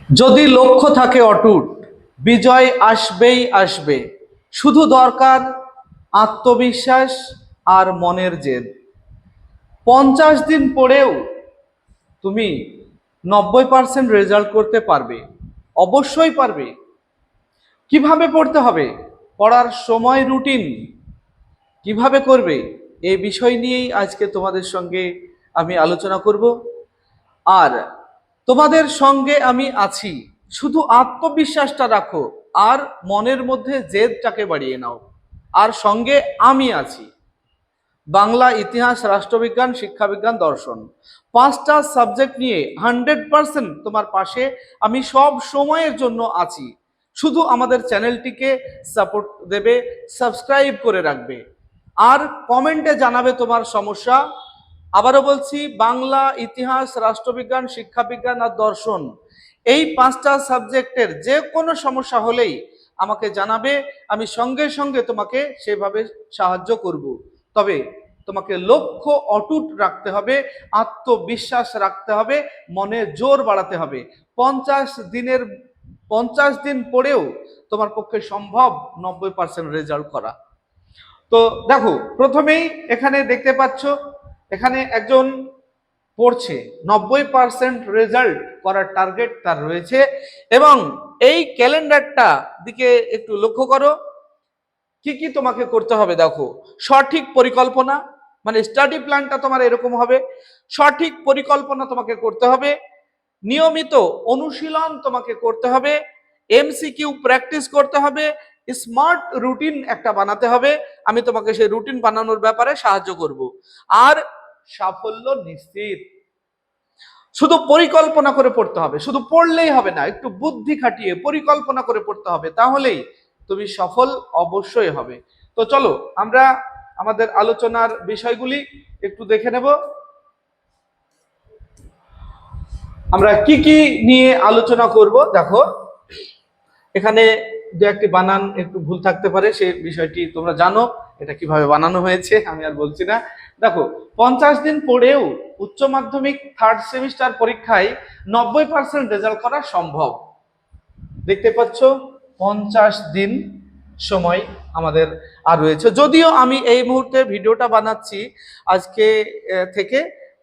যদি লক্ষ্য থাকে অটুট, বিজয় আসবেই আসবে। শুধু দরকার আত্মবিশ্বাস আর মনের জেদ। 50 দিন পরেও তুমি 90% রেজাল্ট করতে পারবে, অবশ্যই পারবে। কিভাবে পড়তে হবে, পড়ার সময় রুটিন কিভাবে করবে, এই বিষয় নিয়েই আজকে তোমাদের সঙ্গে আমি আলোচনা করব। আর তোমাদের সঙ্গে আমি আছি, শুধু আত্মবিশ্বাসটা রাখো আর মনের মধ্যে জেদটাকে বাড়িয়ে নাও। আর সঙ্গে আমি আছি। বাংলা, ইতিহাস, রাষ্ট্রবিজ্ঞান, শিক্ষাবিজ্ঞান, দর্শন, 5টা সাবজেক্ট নিয়ে 100% তোমার পাশে আমি সব সময়ের জন্য আছি। শুধু আমাদের চ্যানেলটিকে সাপোর্ট দেবে, সাবস্ক্রাইব করে রাখবে আর কমেন্টে জানাবে তোমার সমস্যা। আবারও বলছি, বাংলা, ইতিহাস, রাষ্ট্রবিজ্ঞান, শিক্ষাবিজ্ঞান আর দর্শন, এই 5টা সাবজেক্টের যে কোনো সমস্যা হলেই আমাকে জানাবে। আমি সঙ্গে সঙ্গে তোমাকে সেভাবে সাহায্য করব। তবে তোমাকে লক্ষ্য অটুট রাখতে হবে, আত্মবিশ্বাস রাখতে হবে, মনে জোর বাড়াতে হবে। 50 দিন পরেও তোমার পক্ষে সম্ভব 90% রেজাল্ট করা। তো দেখো, প্রথমেই এখানে দেখতে পাচ্ছ, এখানে একজন পড়ছে, 90% রেজাল্ট করার টার্গেট তার রয়েছে। এবং এই ক্যালেন্ডারটা দিকে একটু লক্ষ্য করো, কি কি তোমাকে করতে হবে। দেখো, সঠিক পরিকল্পনা, মানে স্টাডি প্ল্যানটা তোমার এরকম হবে। সঠিক পরিকল্পনা তোমাকে করতে হবে, নিয়মিত অনুশীলন তোমাকে করতে হবে, এমসিকিউ প্র্যাকটিস করতে হবে, স্মার্ট রুটিন একটা বানাতে হবে। আমি তোমাকে সেই রুটিন বানানোর ব্যাপারে সাহায্য করব। আর সাফল্য নিশ্চিত। শুধু পরিকল্পনা করে পড়তে হবে, শুধু পড়লেই হবে না, একটু বুদ্ধি খাটিয়ে পরিকল্পনা করে পড়তে হবে, তাহলেই তুমি সফল অবশ্যই হবে। তো চলো আমরা আমাদের আলোচনার বিষয়গুলি একটু দেখে নেব। আমরা কি কি নিয়ে আলোচনা করব। দেখো, এখানে দু একটি বানান একটু ভুল থাকতে পারে, সেই বিষয়টি তোমরা জানো, এটা কিভাবে বানানো হয়েছে আমি আর বলছি না। দেখো, 50 দিন পরেও উচ্চ মাধ্যমিক 3rd সেমিস্টার পরীক্ষায় 90% রেজাল্ট করা সম্ভব। দেখতে পাচ্ছ, 50 দিন সময় আমাদের আর রয়েছে। যদিও আমি এই মুহূর্তে ভিডিওটা বানাচ্ছি, আজকে থেকে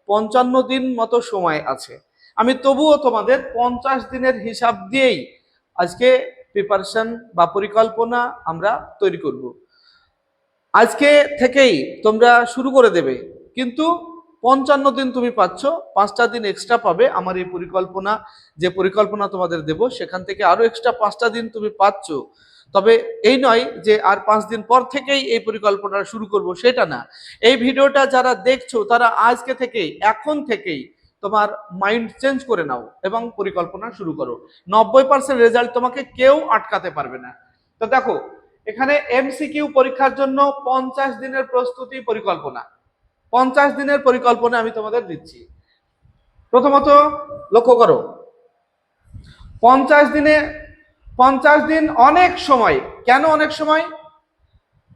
55 দিন মতো সময় আছে। আমি তবুও তোমাদের 50 দিনের হিসাব দিয়েই আজকে প্রিপারেশন বা পরিকল্পনা আমরা তৈরি করব। আজকে থেকেই তোমরা শুরু করে দেবে, কিন্তু 55 দিন তুমি পাচ্ছ, 5টা দিন এক্সট্রা পাবে। আমার এই পরিকল্পনা, যে পরিকল্পনা তোমাদের দেব, সেখান থেকে আরো এক্সট্রা 5টা দিন তুমি পাচ্ছ। তবে এই নয় যে আর 5 দিন পর থেকেই এই পরিকল্পনা শুরু করব, সেটা না। এই ভিডিওটা যারা দেখছো তারা আজকে থেকেই, এখন থেকেই তোমার মাইন্ড চেঞ্জ করে নাও এবং পরিকল্পনা শুরু করো। 90% রেজাল্ট তোমাকে কেউ আটকাতে পারবে না। তো দেখো, এখানে এমসিকিউ পরীক্ষার জন্য 50 দিনের প্রস্তুতি পরিকল্পনা, 50 দিনের পরিকল্পনা আমি তোমাদের দিচ্ছি। প্রথমত লক্ষ্য করো, 50 দিনে, 50 দিন অনেক সময়। কেন অনেক সময়?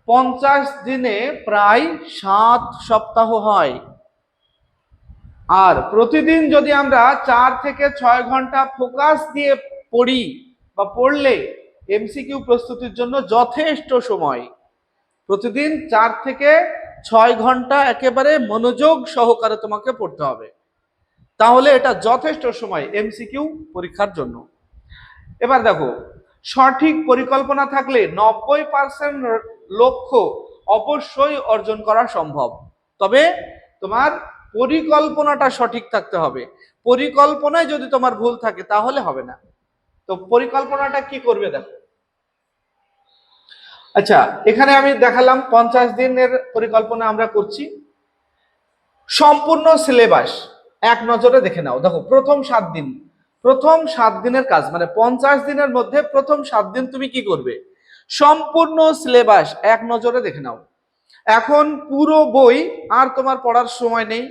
50 দিনে প্রায় 7 সপ্তাহ হয়। আর প্রতিদিন যদি আমরা 4 থেকে 6 ঘন্টা ফোকাস দিয়ে পড়ি বা পড়লে এমসিকিউ প্রস্তুতির জন্য যথেষ্ট সময়। প্রতিদিন 4 থেকে 6 ঘন্টা একেবারে মনোযোগ সহকারে তোমাকে পড়তে হবে, তাহলে এটা যথেষ্ট সময় এমসিকিউ পরীক্ষার জন্য। এবার দেখো, সঠিক পরিকল্পনা থাকলে 90% লক্ষ্য অবশ্যই অর্জন করা সম্ভব। তবে তোমার পরিকল্পনাটা সঠিক থাকতে হবে। পরিকল্পনায় যদি তোমার ভুল থাকে তাহলে হবে না। তো পরিকল্পনাটা কি করবে দেখো। আচ্ছা, এখানে আমি দেখালাম 50 দিনের পরিকল্পনা আমরা করছি। সম্পূর্ণ সিলেবাস এক নজরে দেখে নাও। দেখো, প্রথম 7 দিনের কাজ, মানে 50 দিনের মধ্যে প্রথম 7 দিন তুমি কি করবে, সম্পূর্ণ সিলেবাস এক নজরে দেখে নাও। এখন পুরো বই আর তোমার পড়ার সময় নেই,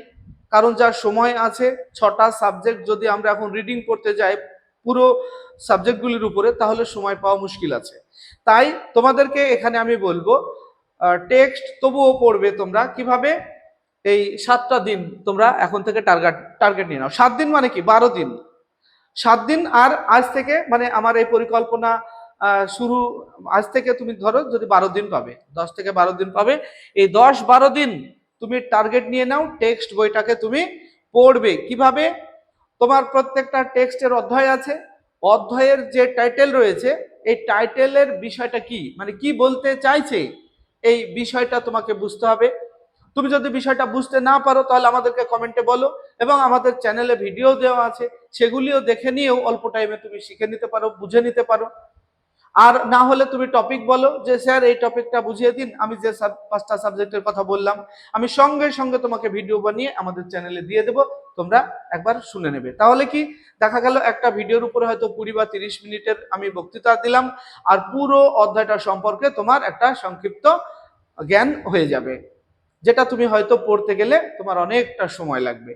কারণ যা সময় আছে, 6টা সাবজেক্ট যদি আমরা এখন রিডিং করতে যাই পুরো সাবজেক্টগুলির উপরে, তাহলে সময় পাওয়া মুশকিল আছে। তাই তোমাদেরকে এখানে আমি বলবো, টেক্সট তবুও পড়বে তোমরা। কিভাবে? এই 7টা দিন তোমরা এখন থেকে টার্গেট নিয়ে নাও। 7 দিন মানে কি, 12 দিন। 7 দিন। আর আজ থেকে মানে আমার এই পরিকল্পনা শুরু আজ থেকে, তুমি ধরো যদি 12 দিন পাবে, 10 থেকে 12 দিন পাবে, এই 10-12 দিন তুমি টার্গেট নিয়ে নাও, টেক্সট বইটাকে তুমি পড়বে। কিভাবে? তোমার প্রত্যেকটা টেক্সটের অধ্যায় আছে, অধ্যায়ের যে টাইটেল রয়েছে, এই টাইটেলের বিষয়টা কি, মানে কি বলতে চাইছে, এই বিষয়টা তোমাকে বুঝতে হবে। তুমি যদি বিষয়টা বুঝতে না পারো তাহলে আমাদেরকে কমেন্টে বলো, এবং আমাদের চ্যানেলে ভিডিও দেওয়া আছে, সেগুলিও দেখে নিয়েও অল্প টাইমে তুমি শিখে নিতে পারো, বুঝে নিতে পারো। আর না হলে তুমি টপিক বলো যে স্যার এই টপিকটা বুঝিয়ে দিন, আমি যে 5টা সাবজেক্টের কথা বললাম আমি সঙ্গে সঙ্গে তোমাকে ভিডিও বানিয়ে আমাদের চ্যানেলে দিয়ে দেবো, তোমরা একবার শুনে নেবে। তাহলে কি দেখা গেল, একটা ভিডিওর উপরে হয়তো 20 বা 30 মিনিটের আমি বক্তৃতা দিলাম, আর পুরো অধ্যায়টা সম্পর্কে তোমার একটা সংক্ষিপ্ত জ্ঞান হয়ে যাবে, যেটা তুমি হয়তো পড়তে গেলে তোমার অনেকটা সময় লাগবে।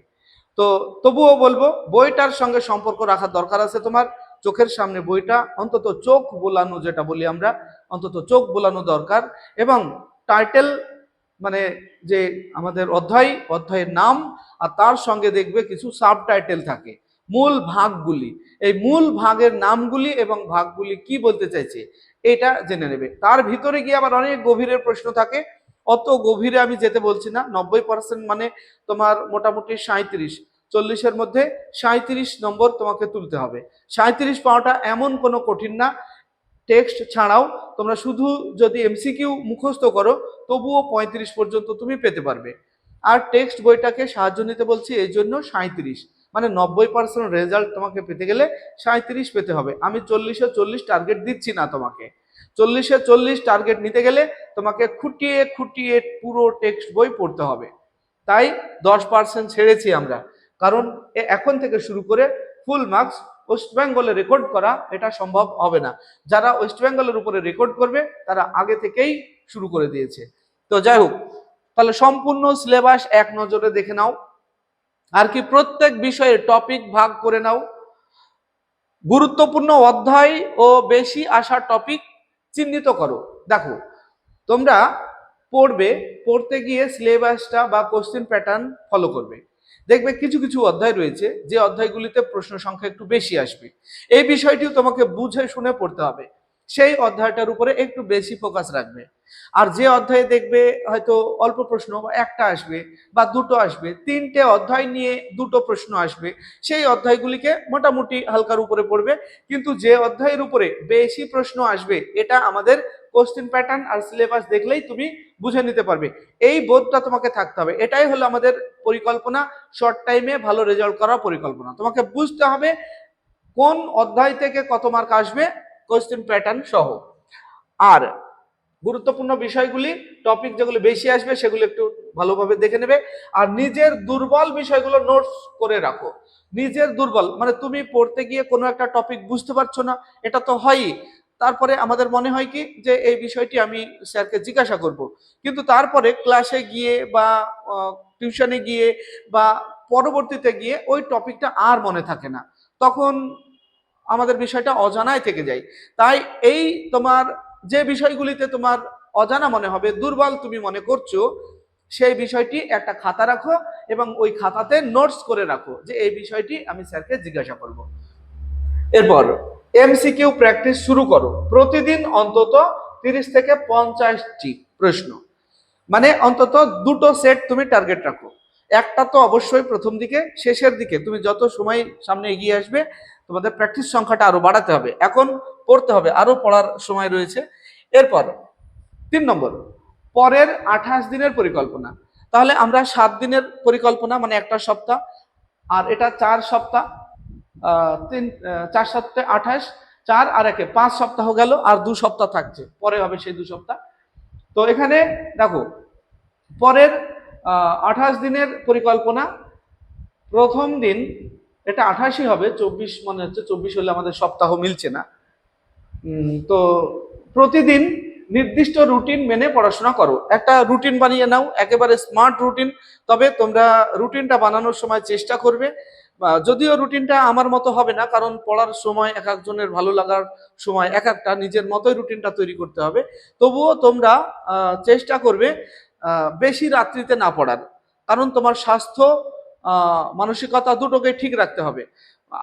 তো তবুও বলবো, বইটার সঙ্গে সম্পর্ক রাখার দরকার আছে তোমার। চোখের সামনে বইটা, অন্তত চোখ বোলানো যেটা বলি আমরা, অন্তত চোখ বোলানো দরকার। এবং টাইটেল মানে যে আমাদের অধ্যায়ের নাম, আর তার সঙ্গে দেখবে কিছু সাব টাইটেল থাকে, মূল ভাগগুলি, এই মূল ভাগের নামগুলি এবং ভাগগুলি কি বলতে চাইছে এটা জেনে নেবে। তার ভিতরে গিয়ে আবার অনেক গভীরের প্রশ্ন থাকে, অত গভীরে আমি যেতে বলছি না। 90% মানে তোমার মোটামুটি 40-এর মধ্যে 37 নম্বর তোমাকে তুলতে হবে। 37 পাওয়াটা এমন কোনো কঠিন না। টেক্সট ছাড়াও তোমরা শুধু যদি এমসিকিউ মুখস্থ করো তবুও 35 পর্যন্ত তুমি পেতে পারবে। আর টেক্সট বইটাকে সাহায্য নিতে বলছি এই জন্য 37, মানে 90% রেজাল্ট তোমাকে পেতে গেলে 37 পেতে হবে। আমি 40-এ 40 টার্গেট দিচ্ছি না তোমাকে। 40-এ 40 টার্গেট নিতে গেলে তোমাকে খুঁটিয়ে খুঁটিয়ে পুরো টেক্সট বই পড়তে হবে। তাই 10% ছেড়েছি আমরা, কারণ এখন থেকে শুরু করে ফুল মার্কস ওয়েস্ট বেঙ্গলে রেকর্ড করা এটা সম্ভব হবে না। যারা ওয়েস্ট বেঙ্গলের উপরে রেকর্ড করবে তারা আগে থেকেই শুরু করে দিয়েছে। তো যাই হোক, তাহলে সম্পূর্ণ সিলেবাস এক নজরে দেখে নাও, আর কি প্রত্যেক বিষয়ে টপিক ভাগ করে নাও, গুরুত্বপূর্ণ অধ্যায় ও বেশি আসা টপিক চিহ্নিত করো। দেখো, তোমরা পড়তে গিয়ে সিলেবাসটা বা কোশ্চেন প্যাটার্ন ফলো করবে। দেখবে কিছু কিছু অধ্যায় রয়েছে যে অধ্যায়গুলিতে প্রশ্ন সংখ্যা একটু বেশি আসবে, এই বিষয়টিও তোমাকে বুঝে শুনে পড়তে হবে, সেই অধ্যায়টার উপরে একটু বেশি ফোকাস রাখবে। আর যে অধ্যায়ে দেখবে হয়তো অল্প প্রশ্ন বা একটা আসবে বা দুটো আসবে, 3টে অধ্যায় নিয়ে 2টো প্রশ্ন আসবে, সেই অধ্যায়গুলিকে মোটামুটি হালকার উপরে পড়বে। কিন্তু যে অধ্যায়ের উপরে বেশি প্রশ্ন আসবে, এটা আমাদের কোশ্চেন প্যাটার্ন আর সিলেবাস দেখলেই তুমি বুঝে নিতে পারবে। এই বোধটা তোমাকে থাকতে হবে। এটাই হলো আমাদের পরিকল্পনা, শর্ট টাইমে ভালো রেজাল্ট করার পরিকল্পনা। তোমাকে বুঝতে হবে কোন অধ্যায় থেকে কত মার্ক আসবে, কোশ্চেন প্যাটার্ন সহ। আর গুরুত্বপূর্ণ বিষয়গুলি, টপিক যেগুলো বেশি আসবে সেগুলো একটু ভালোভাবে দেখে নেবে। আর নিজের দুর্বল বিষয়গুলো নোটস করে রাখো। নিজের দুর্বল মানে তুমি পড়তে গিয়ে কোনো একটা টপিক বুঝতে পারছো না, এটা তো হয়ই। তারপরে আমাদের মনে হয় কি যে এই বিষয়টি আমি স্যারকে জিজ্ঞাসা করব, কিন্তু তারপরে ক্লাসে গিয়ে বা টিউশনে গিয়ে বা পরবর্তীতে গিয়ে ওই টপিকটা আর মনে থাকে না, তখন আমাদের বিষয়টা অজানায় থেকে যায়। তাই এই তোমার যে বিষয়গুলিতে তোমার অজানা মনে হবে, দুর্বল তুমি মনে করছো, সেই বিষয়টি একটা খাতা রাখো এবং ওই খাতাতে নোটস করে রাখো যে এই বিষয়টি আমি স্যারকে জিজ্ঞাসা করব। এরপর এমসিকিউ প্র্যাকটিস শুরু করো। প্রতিদিন অন্তত 30 থেকে 50টি প্রশ্ন, মানে অন্তত 2টো সেট তুমি টার্গেট রাখো। একটা তো অবশ্যই প্রথম দিকে, শেষের দিকে তুমি যত সময় সামনে এগিয়ে আসবে তোমাদের প্র্যাকটিস সংখ্যাটা আরো বাড়াতে হবে। এখন পড়তে হবে, আরো পড়ার সময় রয়েছে। এরপর 3 নম্বর, পরের 28 দিনের পরিকল্পনা। তাহলে আমরা 7 দিনের পরিকল্পনা মানে একটা সপ্তাহ, আর এটা 4 সপ্তাহ, 4 সপ্তাহে 28, 4 আর 1 5 সপ্তাহ গেল, আর 2 সপ্তাহ থাকছে, পরে হবে সেই 2 সপ্তাহ। তো এখানে দেখো, পরের 28 দিনের পরিকল্পনা, প্রথম দিন এটা 28ই হবে, 24 মনে হচ্ছে, 24 হলে আমাদের সপ্তাহ মিলছে না। তো প্রতিদিন নির্দিষ্ট রুটিন মেনে পড়াশোনা করো। একটা রুটিন বানিয়ে নাও, একেবারে স্মার্ট রুটিন। তবে তোমরা রুটিনটা বানানোর সময় চেষ্টা করবে, যদিও রুটিনটা আমার মতো হবে না, কারণ পড়ার সময় এক একজনের ভালো লাগার সময় এক একটা, নিজের মতোই রুটিনটা তৈরি করতে হবে। তবুও তোমরা চেষ্টা করবে বেশি রাত্রিতে না পড়ার, কারণ তোমার স্বাস্থ্য মানসিকতা দুটোকে ঠিক রাখতে হবে।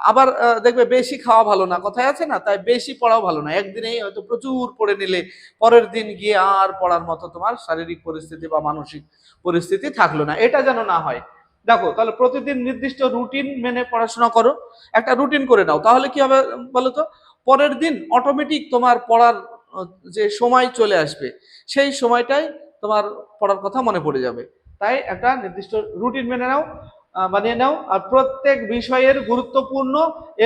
আবার দেখবে বেশি খাওয়া ভালো না, কথায় আছে না, তাই বেশি পড়াও ভালো না। একদিনেই হয়তো প্রচুর পড়ে নিলে পরের দিন গিয়ে আর পড়ার মতো তোমার শারীরিক পরিস্থিতি বা মানসিক পরিস্থিতি থাকলো না, এটা যেন না হয়। দেখো, তাহলে প্রতিদিন নির্দিষ্ট রুটিন মেনে পড়াশোনা করো, একটা রুটিন করে নাও, তাহলে কি হবে বলতো, পরের দিন অটোমেটিক তোমার পড়ার যে সময় চলে আসবে, সেই সময়টাই তোমার পড়ার কথা মনে পড়ে যাবে। তাই একটা নির্দিষ্ট রুটিন মেনে নাও, বানিয়ে নাও, আর প্রত্যেক বিষয়ের গুরুত্বপূর্ণ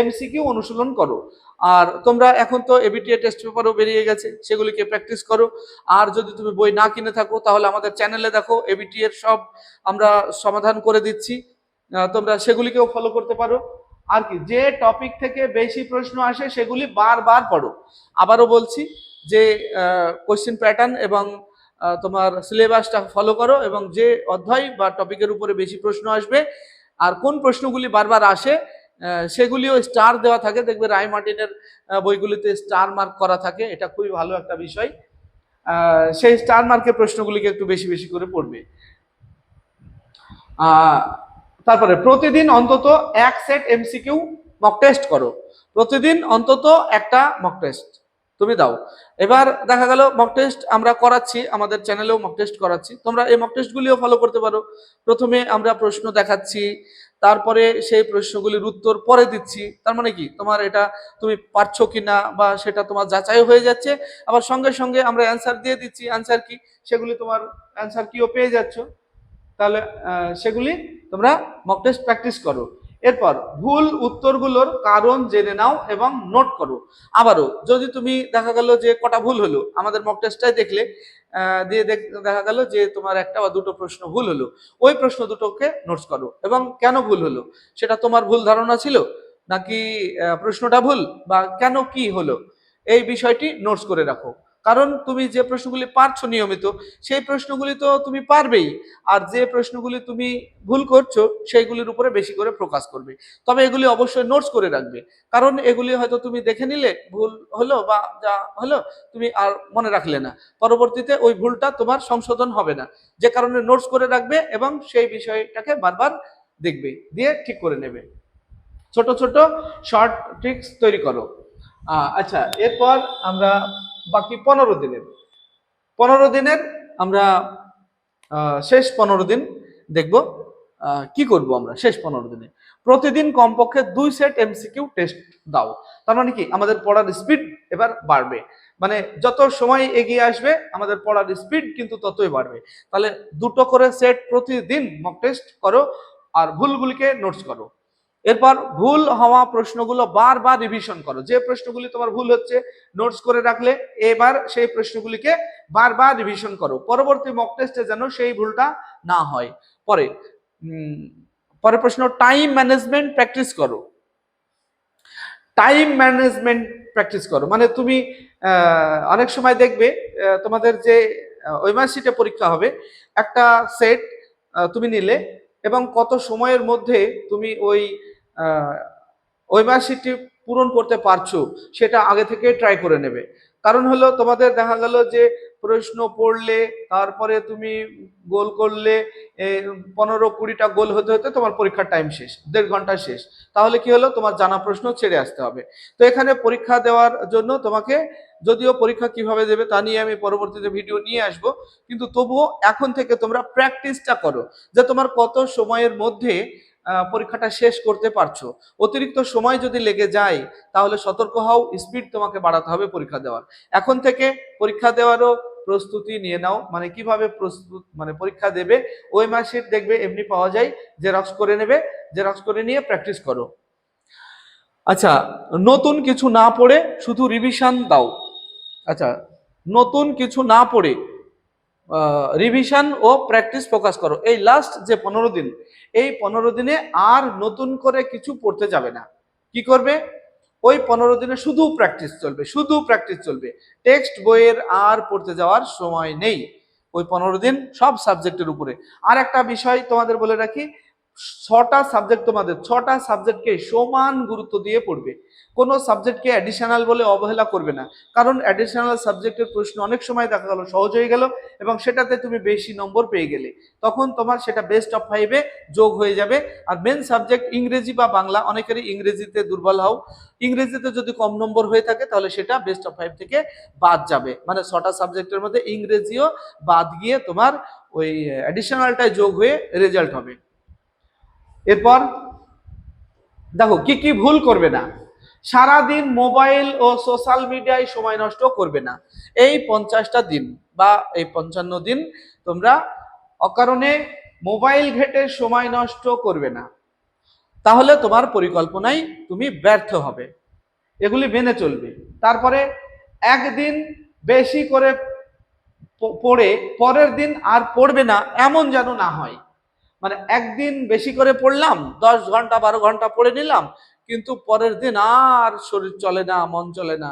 এমসিকিউ অনুশীলন করো। আর তোমরা এখন তো এবিটিএ টেস্ট পেপারও বেরিয়ে গেছে, সেগুলিকে প্র্যাকটিস করো। আর যদি তুমি বই না কিনে থাকো, তাহলে আমাদের চ্যানেলে দেখো, এবিটি এর সব আমরা সমাধান করে দিচ্ছি, তোমরা সেগুলিকেও ফলো করতে পারো। আর কি, যে টপিক থেকে বেশি প্রশ্ন আসে সেগুলি বারবার পড়ো। আবারও বলছি যে কোশ্চেন প্যাটার্ন এবং তোমার সিলেবাসটা ফলো করো, এবং যে অধ্যায় বা টপিকের উপরে বেশি প্রশ্ন আসবে আর কোন প্রশ্নগুলি বারবার আসে সেগুলিও স্টার দেওয়া থাকে, দেখবে রায় মার্টিনের বইগুলিতে স্টার মার্ক করা থাকে, এটা খুবই ভালো একটা বিষয়। সেই স্টার মার্কের প্রশ্নগুলিকে একটু বেশি বেশি করে পড়বে। তারপরে প্রতিদিন অন্তত এক সেট এমসিকিউ মক টেস্ট করো, প্রতিদিন অন্তত একটা মক টেস্ট তুমি দাও। এবার দেখা গেল মক টেস্ট আমরা করাচ্ছি, আমাদের চ্যানেলেও মক টেস্ট করাচ্ছি, তোমরা এই মক টেস্টগুলিও ফলো করতে পারো। প্রথমে আমরা প্রশ্ন দেখাচ্ছি, তারপরে সেই প্রশ্নগুলির উত্তর পরে দিচ্ছি, তার মানে কি তোমার এটা তুমি পারছো কিনা বা সেটা তোমার যাচাই হয়ে যাচ্ছে। আবার সঙ্গে সঙ্গে আমরা অ্যান্সার দিয়ে দিচ্ছি, অ্যান্সার কি সেগুলি তোমার অ্যান্সার কিও পেয়ে যাচ্ছ। তাহলে সেগুলি তোমরা মক টেস্ট প্র্যাকটিস করো। এরপর ভুল উত্তরগুলোর কারণ জেনে নাও এবং নোট করো। আবারও যদি তুমি দেখা গেল যে কটা ভুল হলো, আমাদের মক টেস্টটাই দেখলে দিয়ে দেখা গেল যে তোমার একটা বা দুটো প্রশ্ন ভুল হলো, ওই প্রশ্ন দুটোকে নোটস করো এবং কেন ভুল হলো, সেটা তোমার ভুল ধারণা ছিল নাকি প্রশ্নটা ভুল, বা কেন কি হলো, এই বিষয়টি নোটস করে রাখো। কারণ তুমি যে প্রশ্নগুলি পারছো নিয়মিত, সেই প্রশ্নগুলি তো তুমি পারবেই, আর যে প্রশ্নগুলি তুমি ভুল করছো সেইগুলির উপরে বেশি করে ফোকাস করবে। তবে এগুলি অবশ্যই নোটস করে রাখবে, কারণ এগুলি হয়তো তুমি দেখে নিলে ভুল হলো বা যা হলো তুমি আর মনে রাখলে না, পরবর্তীতে ওই ভুলটা তোমার সংশোধন হবে না, যে কারণে নোটস করে রাখবে এবং সেই বিষয়টাকে বারবার দেখবে, দিয়ে ঠিক করে নেবে। ছোট ছোট শর্ট ট্রিক্স তৈরি করো। আচ্ছা, এরপর আমরা বাকি 15 দিনের আমরা শেষ 15 দিন দেখব কি করব আমরা শেষ 15 দিনে। প্রতিদিন কমপক্ষে 2 সেট এমসিকিউ টেস্ট দাও। তার মানে কি, আমাদের পড়ার স্পিড এবার বাড়বে, মানে যত সময় এগিয়ে আসবে আমাদের পড়ার স্পিড কিন্তু ততই বাড়বে। তাহলে 2টো করে সেট প্রতিদিন মক টেস্ট করো, আর ভুলগুলিকে নোটস করো। এরপর ভুল হওয়া প্রশ্নগুলো বারবার রিভিশন করো, যে প্রশ্নগুলি তোমার ভুল হচ্ছে নোটস করে রাখলে, এবার সেই প্রশ্নগুলিকে বারবার রিভিশন করো, পরবর্তী মক টেস্টে যেন সেই ভুলটা না হয়। পরে পরের প্রশ্ন, টাইম ম্যানেজমেন্ট প্র্যাকটিস করো। টাইম ম্যানেজমেন্ট প্র্যাকটিস করো মানে তুমি অনেক সময় দেখবে তোমাদের যে ওয়েমার্কশিটে পরীক্ষা হবে, একটা সেট তুমি নিলে এবং কত সময়ের মধ্যে তুমি ওই ওয়েমার্কশিটটি পূরণ করতে পারছো সেটা আগে থেকে ট্রাই করে নেবে। কারণ হলো তোমাদের দেখা গেল যে প্রশ্ন পড়লে তারপরে তুমি গোল করলে 15-20টা গোল হতে হতে তোমার পরীক্ষার টাইম শেষ, 1.5 ঘন্টা শেষ, তাহলে কি হলো, তোমার জানা প্রশ্ন ছেড়ে আসতে হবে। তো এখানে পরীক্ষা দেওয়ার জন্য তোমাকে, যদিও পরীক্ষা কিভাবে দেবে তা নিয়ে আমি পরবর্তীতে ভিডিও নিয়ে আসব, কিন্তু তবুও এখন থেকে তোমরা প্র্যাকটিসটা করো যে তোমার কত সময়ের মধ্যে পরীক্ষাটা শেষ করতে পারছো। অতিরিক্ত সময় যদি লেগে যায় তাহলে সতর্ক হও, স্পিড তোমাকে বাড়াতে হবে পরীক্ষা দেওয়ার। এখন থেকে পরীক্ষা দেওয়ারও প্রস্তুতি নিয়ে নাও, মানে কিভাবে প্রস্তুত, মানে পরীক্ষা দেবে ওই মার্কশিট দেখবে এমনি পাওয়া যায়, জেরক্স করে নেবে, জেরক্স করে নিয়ে প্র্যাকটিস করো। আচ্ছা, নতুন কিছু না পড়ে শুধু রিভিশন দাও। আচ্ছা, নতুন কিছু না পড়ে রিভিশন ও প্র্যাকটিস ফোকাস করো। এই লাস্ট যে 15 দিন, এই 15 দিনে আর নতুন করে কিছু পড়তে যাবে না। কি করবে, ওই 15 দিনে শুধু প্র্যাকটিস চলবে, শুধু প্র্যাকটিস চলবে, টেক্সট বইয়ের আর পড়তে যাওয়ার সময় নেই ওই 15 দিন সব সাবজেক্টের উপরে। আর একটা বিষয় তোমাদের বলে রাখি, ছটা সাবজেক্ট, তোমাদের ছটা সাবজেক্টকে সমান গুরুত্ব দিয়ে পড়বে। কোনো সাবজেক্টকে অ্যাডিশনাল বলে অবহেলা করবে না, কারণ অ্যাডিশনাল সাবজেক্টের প্রশ্ন অনেক সময় দেখা গেল সহজ হয়ে গেল এবং সেটাতে তুমি বেশি নম্বর পেয়ে গেলে, তখন তোমার সেটা বেস্ট অফ 5-এ যোগ হয়ে যাবে। আর মেন সাবজেক্ট ইংরেজি বা বাংলা, অনেকেরই ইংরেজিতে দুর্বল হও, ইংরেজিতে যদি কম নম্বর হয়ে থাকে তাহলে সেটা বেস্ট অফ 5 থেকে বাদ যাবে, মানে ছটা সাবজেক্টের মধ্যে ইংরেজিও বাদ গিয়ে তোমার ওই অ্যাডিশনালটাই যোগ হয়ে রেজাল্ট হবে। এরপর দেখো কি কি ভুল করবে না। সারাদিন মোবাইল ও সোশ্যাল মিডিয়ায় সময় নষ্ট করবে না। এই 50টা দিন বা এই 55 দিন তোমরা অকারণে মোবাইল ঘেটে সময় নষ্ট করবে না, তাহলে তোমার পরিকল্পনায় তুমি ব্যর্থ হবে। এগুলি মেনে চলবে। তারপরে একদিন বেশি করে পড়ে পরের দিন আর পড়বে না, এমন যেন না হয়। মানে একদিন বেশি করে পড়লাম, 10 ঘন্টা 12 ঘন্টা পড়ে নিলাম, কিন্তু পরের দিন আর শরীর চলে না, মন চলে না,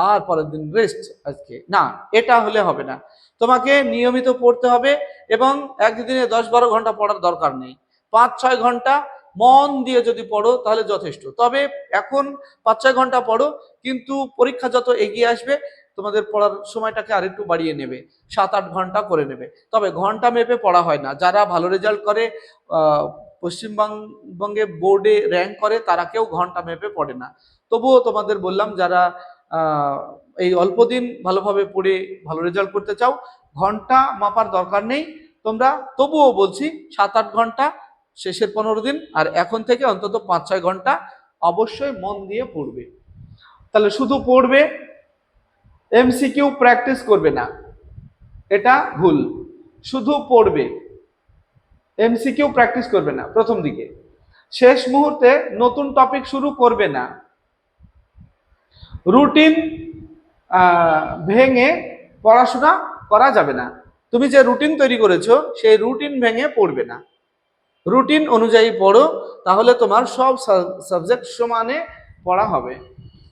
আর পরের দিন রেস্ট আজকে না, এটা হলে হবে না। তোমাকে নিয়মিত পড়তে হবে এবং একদিনে 10-12 ঘন্টা পড়ার দরকার নেই। 5-6 ঘন্টা মন দিয়ে যদি পড়ো তাহলে যথেষ্ট। তবে এখন 5-6 ঘন্টা পড়ো, কিন্তু পরীক্ষা যত এগিয়ে আসবে তোমাদের পড়ার সময়টাকে আরেকটু বাড়িয়ে নেবে, 7-8 ঘন্টা করে নেবে। তবে ঘন্টা মেপে পড়া হয় না। যারা ভালো রেজাল্ট করে, পশ্চিমবঙ্গে বোর্ডে র্যাঙ্ক করে, তারা কেউ ঘন্টা মেপে পড়ে না। তবুও তোমাদের বললাম, যারা এই অল্প দিন ভালোভাবে পড়ে ভালো রেজাল্ট করতে চাও, ঘন্টা মাপার দরকার নেই। তোমরা তবুও বলছি 7-8 ঘন্টা শেষের 15 দিন, আর এখন থেকে অন্তত 5-6 ঘন্টা অবশ্যই মন দিয়ে পড়বে। তাহলে শুধু পড়বে, এমসিকিউ প্র্যাকটিস করবে না, এটা ভুল। শুধু পড়বে, এমসিকিউ প্র্যাকটিস করবে না প্রথম দিকে। শেষ মুহূর্তে নতুন টপিক শুরু করবে না। রুটিন ভেঙে পড়াশোনা করা যাবে না। তুমি যে রুটিন তৈরি করেছো সেই রুটিন ভেঙে পড়বে না, রুটিন অনুযায়ী পড়ো, তাহলে তোমার সব সাবজেক্ট সমানে পড়া হবে।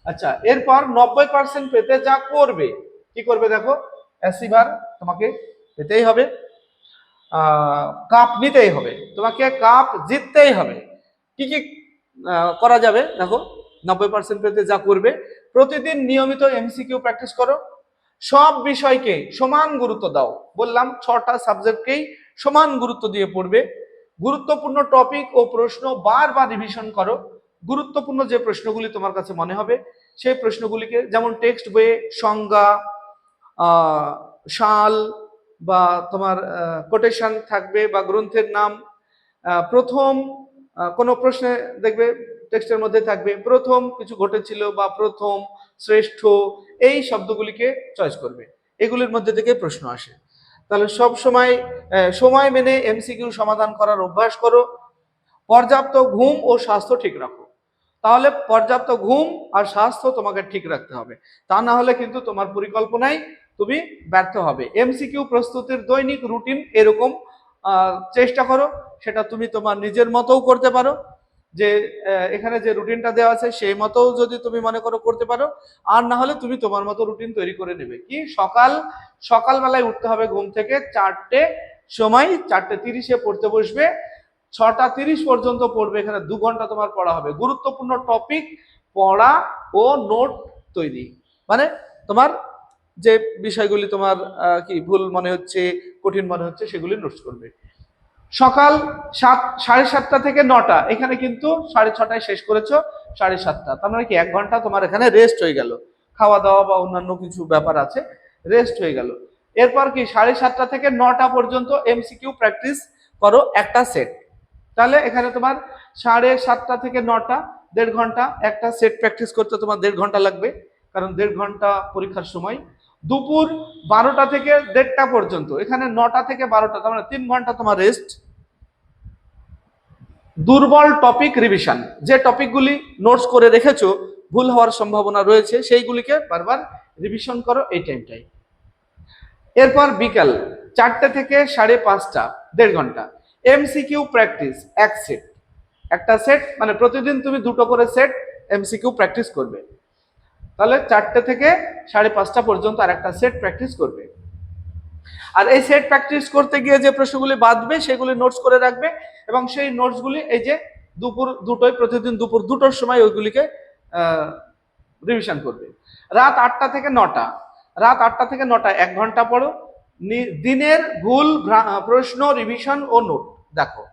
আচ্ছা, এরপর 90% পেতে যা করবে, কি করবে দেখো, অ্যাসিভার তোমাকে পেতেই হবে, কাপ নিতেই হবে, তোমাকে কাপ জিততেই হবে। কি কি করা যাবে দেখো, 90% পেতে যা করবে, প্রতিদিন নিয়মিত এমসিকিউ প্র্যাকটিস করো, সব বিষয়কে সমান গুরুত্ব দাও। বললাম 6টা সাবজেক্টকেই সমান গুরুত্ব দিয়ে পড়বে। গুরুত্বপূর্ণ টপিক ও প্রশ্ন বারবার রিভিশন করো। গুরুত্বপূর্ণ যে প্রশ্নগুলি তোমার কাছে মনে হবে সেই প্রশ্নগুলিকে, যেমন টেক্সট বইয়ে সংজ্ঞা, সাল বা তোমার কোটেশন থাকবে বা গ্রন্থের নাম, প্রথম কোনো প্রশ্নে দেখবে টেক্সটের মধ্যে থাকবে প্রথম কিছু ঘটেছিল বা প্রথম, শ্রেষ্ঠ, এই শব্দগুলিকে চয়েস করবে, এগুলির মধ্যে থেকে প্রশ্ন আসে। তাহলে সব সময় মেনে এমসিকিউ সমাধান করার অভ্যাস করো। পর্যাপ্ত ঘুম ও স্বাস্থ্য ঠিক রাখো। তাহলে পর্যাপ্ত ঘুম আর স্বাস্থ্য তোমাকে ঠিক রাখতে হবে, তা না হলে কিন্তু তোমার পরিকল্পনায় তুমি ব্যর্থ হবে। এমসিকিউ প্রস্তুতির দৈনিক রুটিন এরকম চেষ্টা করো, সেটা তুমি তোমার নিজের মতোও করতে পারো, যে এখানে যে রুটিনটা দেওয়া আছে সেই মতোও যদি তুমি মনে করো করতে পারো, আর না হলে তুমি তোমার মতো রুটিন তৈরি করে নেবে। কি, সকালবেলায় উঠতে হবে ঘুম থেকে, 4:30-এ পড়তে বসবে, 6:30 পর্যন্ত পড়বে, এখানে 2 ঘন্টা তোমার পড়া হবে। গুরুত্বপূর্ণ টপিক পড়া ও নোট তৈরি, মানে তোমার যে বিষয়গুলি তোমার কি ভুল মনে হচ্ছে, কঠিন মনে হচ্ছে, সেগুলি নোটস করবে। সকাল 7:30 থেকে 9টা, এখানে কিন্তু 6:30টায় শেষ করেছো, 7:30, তার মানে কি 1 ঘন্টা তোমার এখানে রেস্ট হয়ে গেল, খাওয়া দাওয়া বা অন্যান্য কিছু ব্যাপার আছে, রেস্ট হয়ে গেল। এরপর কি 7:30 থেকে 9টা পর্যন্ত এমসিকিউ প্র্যাকটিস করো, একটা সেট। তাহলে এখানে তোমার 7:30 থেকে 9টা 1.5 ঘন্টা, একটা সেট প্র্যাকটিস করতে তোমার 1.5 ঘন্টা লাগবে, কারণ 1.5 ঘন্টা পরীক্ষার সময়। দুপুর 12টা থেকে 1:30টা পর্যন্ত, এখানে 9টা থেকে 12টা, তার মানে 3 ঘন্টা তোমার রেস্ট। দুর্বল টপিক রিভিশন, যে টপিকগুলি নোটস করে রেখেছো ভুল হওয়ার সম্ভাবনা রয়েছে, সেইগুলিকে বারবার রিভিশন করো এই টাইমটাই। এরপর বিকাল 4টে থেকে 5:30, 1.5 ঘন্টা এমসিকিউ প্র্যাকটিস, এক সেট, একটা সেট, মানে প্রতিদিন তুমি 2টো করে সেট এমসিকিউ প্র্যাকটিস করবে। তাহলে 4টে থেকে 5:30 পর্যন্ত আর একটা সেট প্র্যাকটিস করবে। আর এই সেট প্র্যাকটিস করতে গিয়ে যে প্রশ্নগুলি বাঁধবে সেগুলি নোটস করে রাখবে, এবং সেই নোটসগুলি এই যে প্রতিদিন দুপুর 2টোর সময় ওইগুলিকে রিভিশন করবে। রাত 8টা থেকে 9টা 1 ঘন্টা পড়ো। দিনের ভুল প্রশ্ন রিভিশন ও নোট দেখো।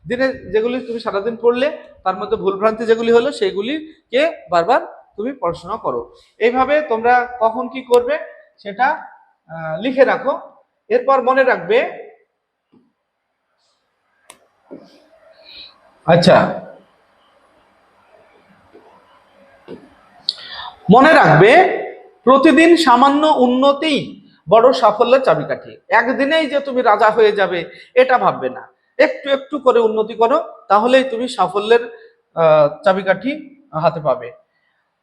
দিনে যেগুলি তুমি সারাদিন পড়লে তার মধ্যে ভুলভ্রান্তি যেগুলি হলো সেইগুলিকে বারবার তুমি পড়াশোনা করো। এইভাবে তোমরা কখন কি করবে সেটা লিখে রাখো। এরপর মনে রাখবে, আচ্ছা মনে রাখবে, প্রতিদিন সামান্য উন্নতি বড় সাফল্যের চাবিকাঠি। একদিনেই যে তুমি রাজা হয়ে যাবে এটা ভাববে না, একটু একটু করে উন্নতি করো, তাহলেই তুমি সাফল্যের চাবিকাঠি হাতে পাবে।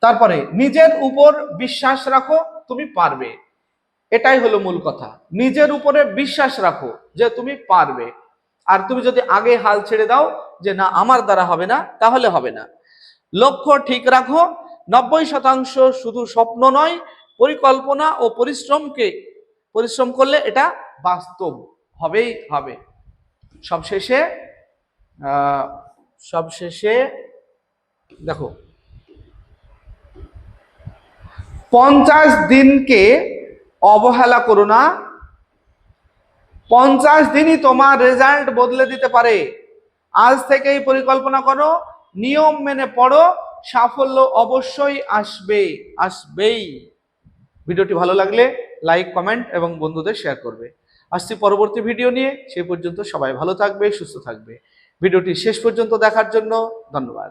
তারপরে নিজের উপর বিশ্বাস রাখো, তুমি পারবে। এটাই হলো মূল কথা, নিজের উপরে বিশ্বাস রাখো যে তুমি পারবে। আর তুমি যদি আগে হাল ছেড়ে দাও যে না আমার দ্বারা হবে না, তাহলে হবে না। লক্ষ্য ঠিক রাখো, 90% শুধু স্বপ্ন নয়, পরিকল্পনা ও পরিশ্রম করলে এটা বাস্তব হবেই হবে। সবশেষে দেখো, 50 দিনকে অবহেলা করো না। 50 দিনই তোমার রেজাল্ট বদলে দিতে পারে। আজ থেকেই পরিকল্পনা করো, নিয়ম মেনে পড়ো, সাফল্য অবশ্যই আসবেই। ভিডিওটি ভালো লাগলে লাইক, কমেন্ট এবং বন্ধুদের শেয়ার করবে। আসছি পরবর্তী ভিডিও নিয়ে, সেই পর্যন্ত সবাই ভালো থাকবে, সুস্থ থাকবে। ভিডিওটি শেষ পর্যন্ত দেখার জন্য ধন্যবাদ।